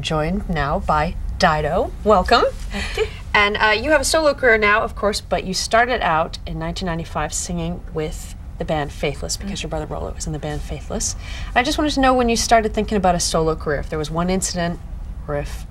joined now by Dido. Welcome. Thank you. And you have a solo career now, of course, but you started out in 1995 singing with the band Faithless because your brother Rollo was in the band Faithless. I just wanted to know when you started thinking about a solo career, if there was one incident or if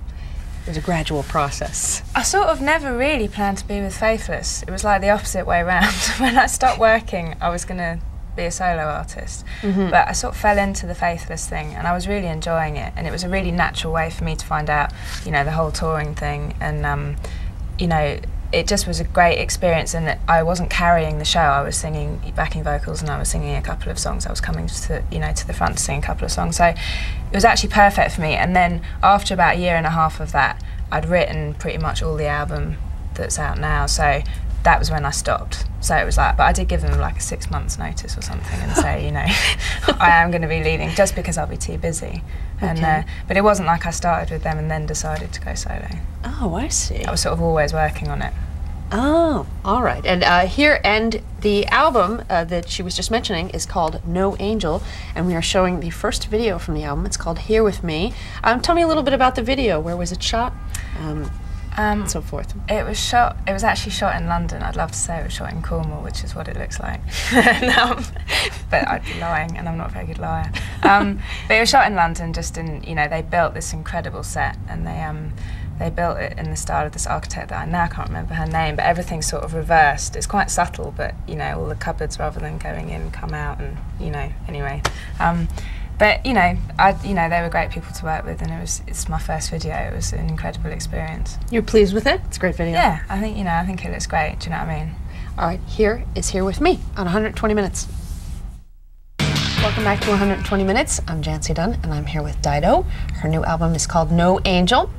it was a gradual process. I sort of never really planned to be with Faithless. It was like the opposite way around. When I stopped working, I was going to be a solo artist. But I sort of fell into the Faithless thing and I was really enjoying it, and it was a really natural way for me to find out, you know, the whole touring thing, and you know, it just was a great experience, and I wasn't carrying the show. I was singing backing vocals and I was singing a couple of songs. I was coming to, you know, to the front to sing a couple of songs. So it was actually perfect for me. And then after about a year and a half of that, I'd written pretty much all the album that's out now. So that was when I stopped. So it was like, but I did give them like a 6 months notice or something and say, you know, I am going to be leaving just because I'll be too busy. And but it wasn't like I started with them and then decided to go solo. Oh, I see. I was sort of always working on it. Oh, all right. And the album that she was just mentioning is called No Angel, and we are showing the first video from the album. It's called Here With Me. Tell me a little bit about the video. Where was it shot? And so forth. It was actually shot in London. I'd love to say it was shot in Cornwall, which is what it looks like. But I'd be lying, and I'm not a very good liar. But it was shot in London, just in, you know, they built this incredible set, and they built it in the style of this architect that I now can't remember her name, but everything's sort of reversed. It's quite subtle, but, you know, all the cupboards, rather than going in, come out, and, you know, anyway. But you know, they were great people to work with, and it's my first video. It was an incredible experience. You're pleased with it? It's a great video. Yeah, I think it looks great. Do you know what I mean? All right, here with me on 120 Minutes. Welcome back to 120 Minutes. I'm Jancy Dunn, and I'm here with Dido. Her new album is called No Angel,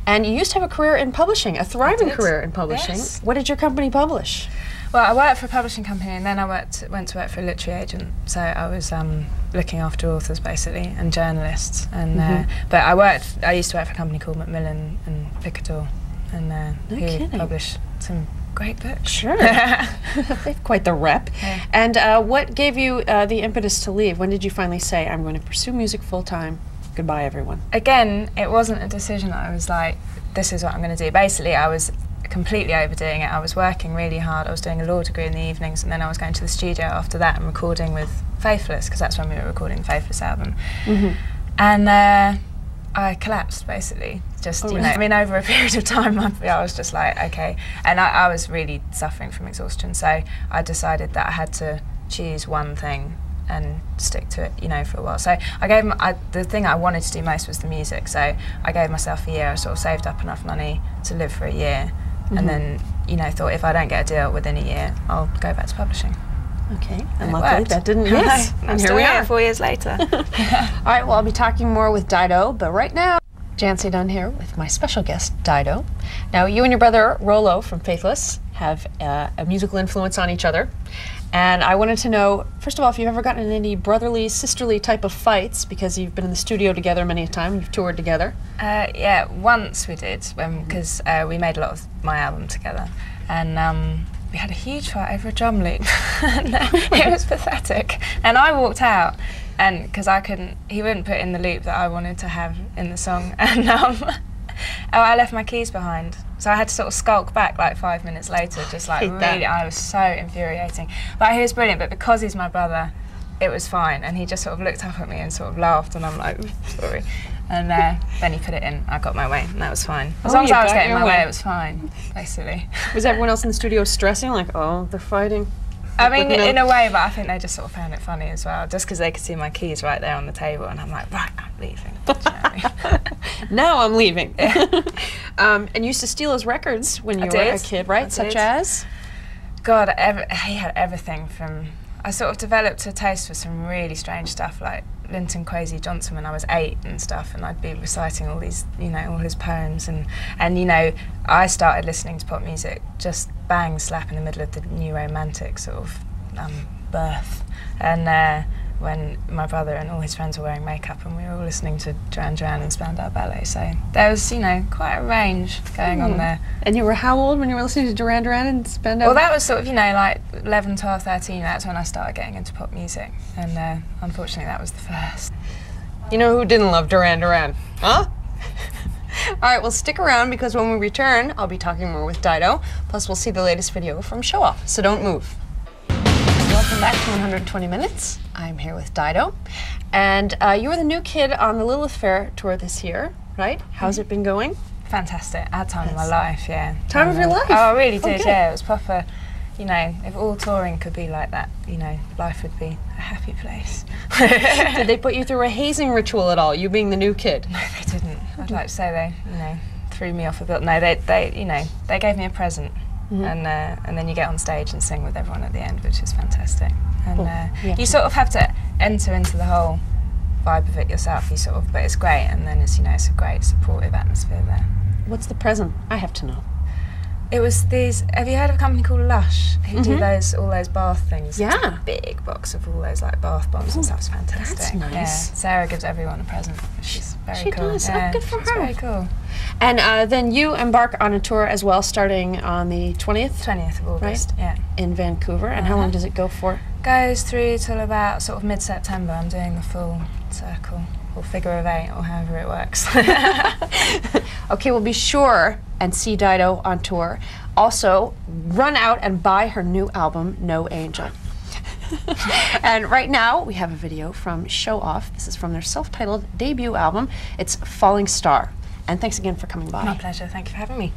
and you used to have a career in publishing, a thriving career in publishing. Yes. What did your company publish? Well, I worked for a publishing company, and then I went to work for a literary agent. So I was looking after authors basically and journalists. And but I used to work for a company called Macmillan and Picador, and who published some great books. Sure, they've quite the rep. Yeah. And what gave you the impetus to leave? When did you finally say, "I'm going to pursue music full time"? Goodbye, everyone. Again, it wasn't a decision. I was like, "This is what I'm going to do." Basically, I was completely overdoing it. I was working really hard. I was doing a law degree in the evenings, and then I was going to the studio after that and recording with Faithless, because that's when we were recording the Faithless album. And I collapsed, basically. Just, you know, I mean, over a period of time, I was just like, okay. And I was really suffering from exhaustion, so I decided that I had to choose one thing and stick to it, you know, for a while. So I gave the thing I wanted to do most was the music. So I gave myself a year. I sort of saved up enough money to live for a year. And then, you know, thought if I don't get a deal within a year, I'll go back to publishing. Okay, and luckily that didn't. Yes, and here we are 4 years later. All right, well, I'll be talking more with Dido, but right now, Jancy Dunn here with my special guest, Dido. Now, you and your brother Rollo from Faithless have a musical influence on each other, and I wanted to know, first of all, if you've ever gotten in any brotherly, sisterly type of fights, because you've been in the studio together many a time, you've toured together. Yeah, once we did, because we made a lot of my album together, and we had a huge fight over a drum loop. It was pathetic, and I walked out, and because he wouldn't put in the loop that I wanted to have in the song, and I left my keys behind, so I had to sort of skulk back like 5 minutes later, just like really, I was so infuriating. But he was brilliant, but because he's my brother, it was fine, and he just sort of looked up at me and sort of laughed, and I'm like, sorry. And then he put it in, I got my way, and that was fine. As long as I was getting my way, it was fine, basically. Was everyone else in the studio stressing, like, oh, they're fighting? I mean, in a way, but I think they just sort of found it funny as well, just because they could see my keys right there on the table, and I'm like, right, I'm leaving. Now I'm leaving. And you used to steal his records when you were a kid, right? Such as? God, he had everything from... I sort of developed a taste for some really strange stuff, like Linton Kwesi Johnson when I was 8 and stuff, and I'd be reciting all these, you know, all his poems, and you know, I started listening to pop music just bang slap in the middle of the new romantic sort of birth, and when my brother and all his friends were wearing makeup and we were all listening to Duran Duran and Spandau Ballet, so there was, you know, quite a range going on there. And you were how old when you were listening to Duran Duran and Spandau? Well, that was sort of, you know, like 11, 12, 13, that's when I started getting into pop music, and unfortunately that was the first. You know who didn't love Duran Duran? Huh? All right, well, stick around because when we return, I'll be talking more with Dido. Plus, we'll see the latest video from Show Off, so don't move. Welcome back to 120 Minutes. I'm here with Dido. And you were the new kid on the Lilith Fair tour this year, right? How's it been going? Fantastic. I had time of my life, yeah. Time of your life? Oh, I really did, Okay. yeah. It was proper, you know, if all touring could be like that, you know, life would be a happy place. Did they put you through a hazing ritual at all, you being the new kid? No, they didn't. I'd like to say they, you know, threw me off a bit. No, they you know, they gave me a present. And then you get on stage and sing with everyone at the end, which is fantastic. And you sort of have to enter into the whole vibe of it yourself. You sort of, but it's great. And then it's, you know, it's a great supportive atmosphere there. What's the present? I have to know. It was these. Have you heard of a company called Lush? Who do all those bath things? Yeah. It's a big box of all those like bath bombs and stuff. It's fantastic. That's nice. Yeah. Sarah gives everyone a present, which is very cool. Does. Yeah, Oh, good for it's her. very cool. And then you embark on a tour as well, starting on the 20th? 20th of August. Right? Yeah. In Vancouver. And how long does it go for? Goes through till about sort of mid-September. I'm doing the full circle, or figure of 8, or however it works. Okay, well, be sure and see Dido on tour. Also, run out and buy her new album, No Angel. And right now, we have a video from Show Off. This is from their self-titled debut album. It's Falling Star. And thanks again for coming by. My pleasure. Thank you for having me.